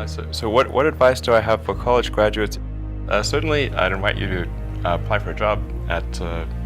So what advice do I have for college graduates? Certainly, I'd invite you to apply for a job at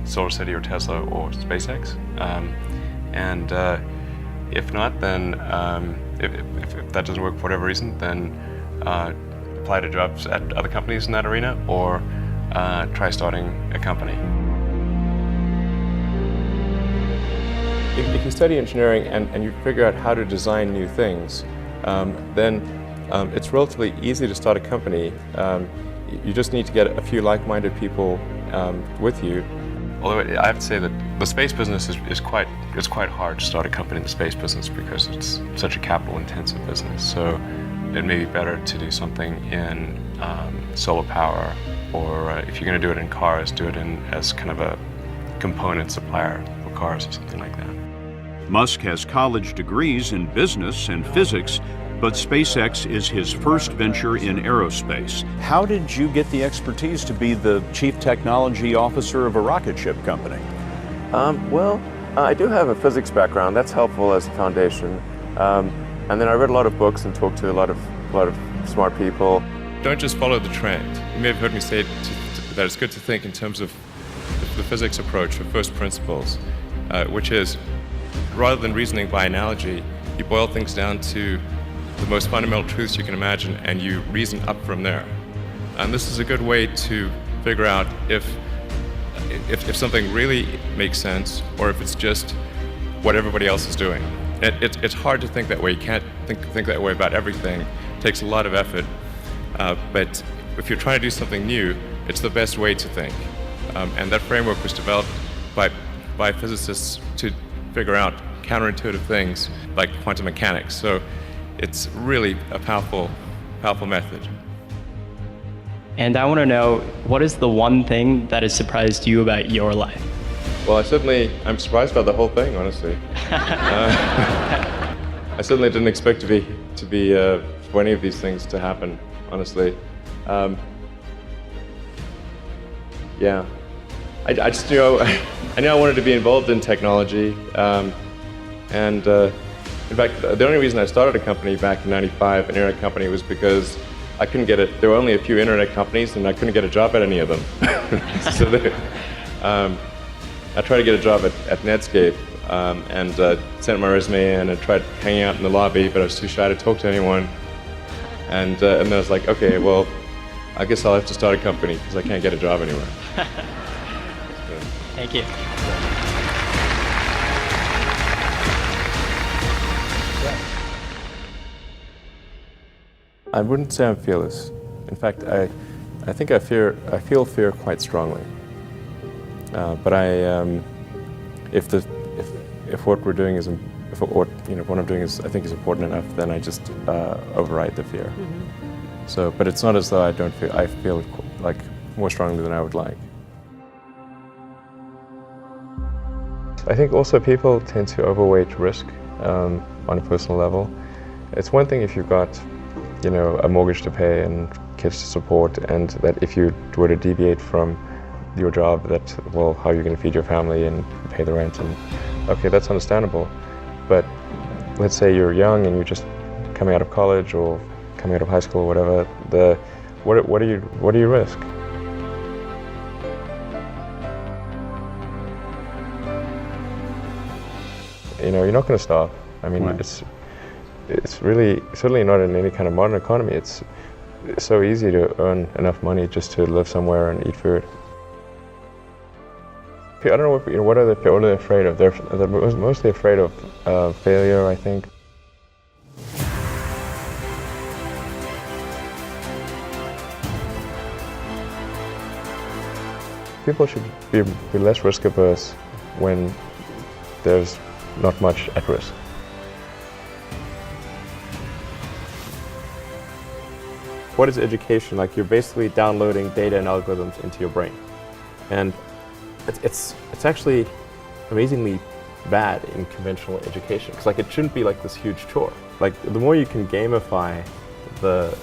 SolarCity or Tesla or SpaceX. And if not, then if that doesn't work for whatever reason, then apply to jobs at other companies in that arena or try starting a company. If you study engineering and you figure out how to design new things, then it's relatively easy to start a company. You just need to get a few like-minded people with you. Although I have to say that the space business is quite hard to start a company in the space business because it's such a capital-intensive business. So it may be better to do something in solar power, or if you're going to do it in cars, do it as kind of a component supplier for cars or something like that. Musk has college degrees in business and physics, but SpaceX is his first venture in aerospace. How did you get the expertise to be the chief technology officer of a rocket ship company? I do have a physics background. That's helpful as a foundation. And then I read a lot of books and talked to a lot of smart people. Don't just follow the trend. You may have heard me say that it's good to think in terms of the physics approach or first principles, which is, rather than reasoning by analogy, you boil things down to the most fundamental truths you can imagine, and you reason up from there. And this is a good way to figure out if something really makes sense, or if it's just what everybody else is doing. It's hard to think that way. You can't think that way about everything. It takes a lot of effort. But if you're trying to do something new, it's the best way to think. And that framework was developed by physicists to figure out counterintuitive things like quantum mechanics. So it's really a powerful method. And I want to know, what is the one thing that has surprised you about your life? Well, I'm surprised by the whole thing, honestly. I certainly didn't expect to be for any of these things to happen, honestly. Yeah, I just I knew I wanted to be involved in technology, and in fact, the only reason I started a company back in '95, an internet company, was because I couldn't get it. There were only a few internet companies, and I couldn't get a job at any of them. So I tried to get a job at Netscape, and sent my resume in and tried hanging out in the lobby, but I was too shy to talk to anyone. And then I was like, okay, well, I guess I'll have to start a company because I can't get a job anywhere. Thank you. I wouldn't say I'm fearless. In fact, I think I feel fear quite strongly. But if what we're doing is, what I'm doing is, I think is important enough, then I just override the fear. Mm-hmm. So, but it's not as though I feel like more strongly than I would like. I think also people tend to overweight risk on a personal level. It's one thing if you've got, a mortgage to pay and kids to support, and that if you were to deviate from your job, how are you going to feed your family and pay the rent? And okay, that's understandable. But let's say you're young and you're just coming out of college or coming out of high school or whatever. What do you risk? You're not going to starve. I mean, right. It's really certainly not in any kind of modern economy. It's so easy to earn enough money just to live somewhere and eat food. I don't know what are they afraid of? They're mostly afraid of failure, I think. People should be less risk averse when there's not much at risk. What is education? Like, you're basically downloading data and algorithms into your brain. And it's actually amazingly bad in conventional education. Because it shouldn't be like this huge chore. Like, the more you can gamify the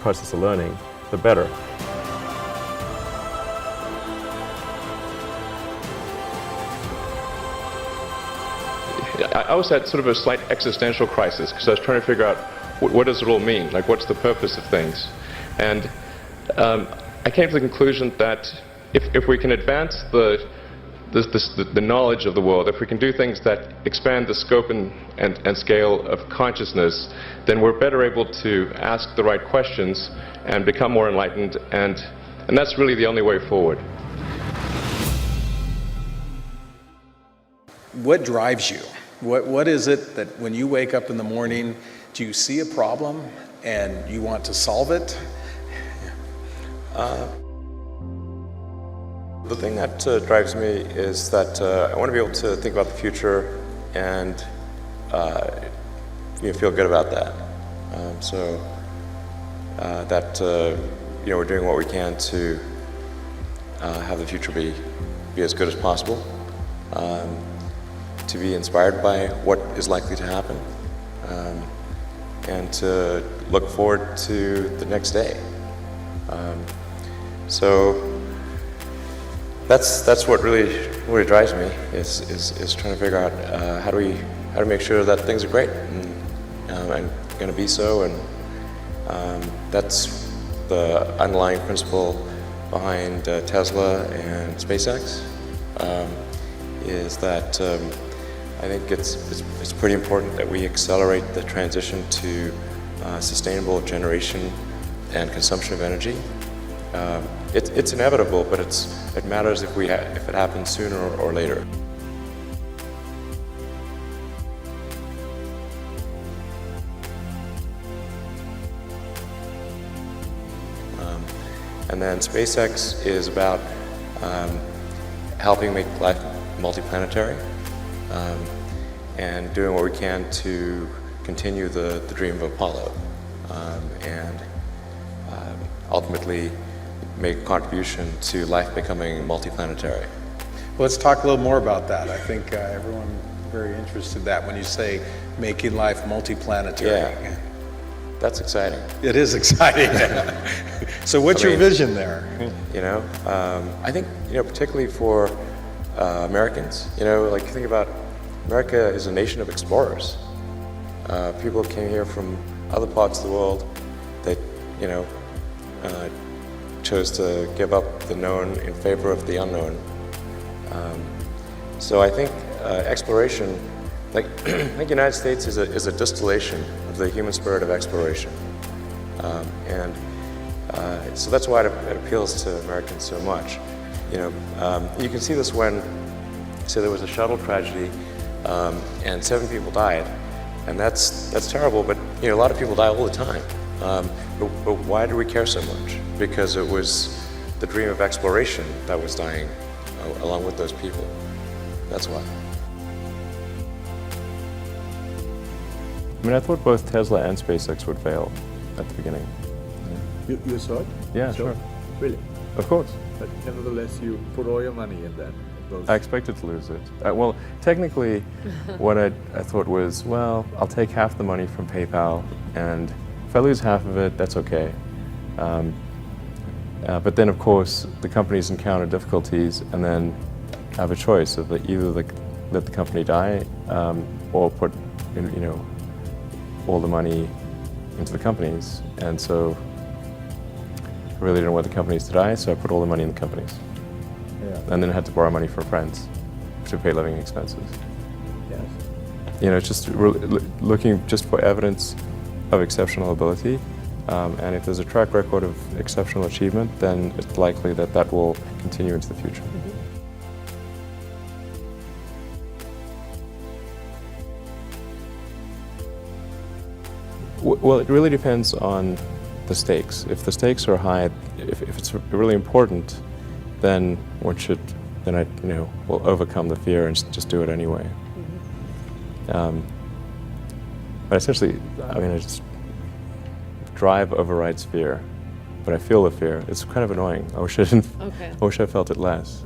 process of learning, the better. I was at sort of a slight existential crisis because I was trying to figure out what does it all mean? Like, what's the purpose of things? And I came to the conclusion that if we can advance the knowledge of the world, if we can do things that expand the scope and scale of consciousness, then we're better able to ask the right questions and become more enlightened, and that's really the only way forward. What drives you? What is it that when you wake up in the morning, do you see a problem and you want to solve it? The thing that drives me is that I want to be able to think about the future and feel good about that. We're doing what we can to have the future be as good as possible, to be inspired by what is likely to happen, and to look forward to the next day. That's what really drives me, is trying to figure out how to make sure that things are great and going to be so, and that's the underlying principle behind Tesla and SpaceX. Is that I think it's pretty important that we accelerate the transition to sustainable generation and consumption of energy. It's inevitable, but it matters if it happens sooner or later. And then SpaceX is about helping make life multiplanetary, and doing what we can to continue the dream of Apollo, and ultimately make a contribution to life becoming multiplanetary. Well, let's talk a little more about that. I think everyone is very interested in that when you say making life multiplanetary. Yeah, that's exciting. It is exciting. So what's your vision there? I think, particularly for Americans, like, think about America is a nation of explorers. People came here from other parts of the world that, chose to give up the known in favor of the unknown. So I think exploration, like I think the United States is a distillation of the human spirit of exploration, so that's why it appeals to Americans so much. You can see this when, say, there was a shuttle tragedy, and 7 people died, and that's terrible. But a lot of people die all the time. But why do we care so much? Because it was the dream of exploration that was dying along with those people. That's why. I thought both Tesla and SpaceX would fail at the beginning. You saw it? Yeah, sure. Really? Of course. But nevertheless, you put all your money in that. I expected to lose it. Well, technically, what I thought was, well, I'll take half the money from PayPal, and if I lose half of it, that's okay. But then, of course, the companies encounter difficulties, and then have a choice of either let the company die, or put all the money into the companies. And so I really didn't want the companies to die, so I put all the money in the companies. Yeah. And then I had to borrow money from friends to pay living expenses. Yes. It's just looking just for evidence of exceptional ability. And if there's a track record of exceptional achievement, then it's likely that will continue into the future. Well, it really depends on the stakes. If the stakes are high, if it's really important, then I will overcome the fear and just do it anyway. But essentially, I just drive overrides fear, but I feel the fear. It's kind of annoying. I wish I didn't. Okay. I wish I felt it less.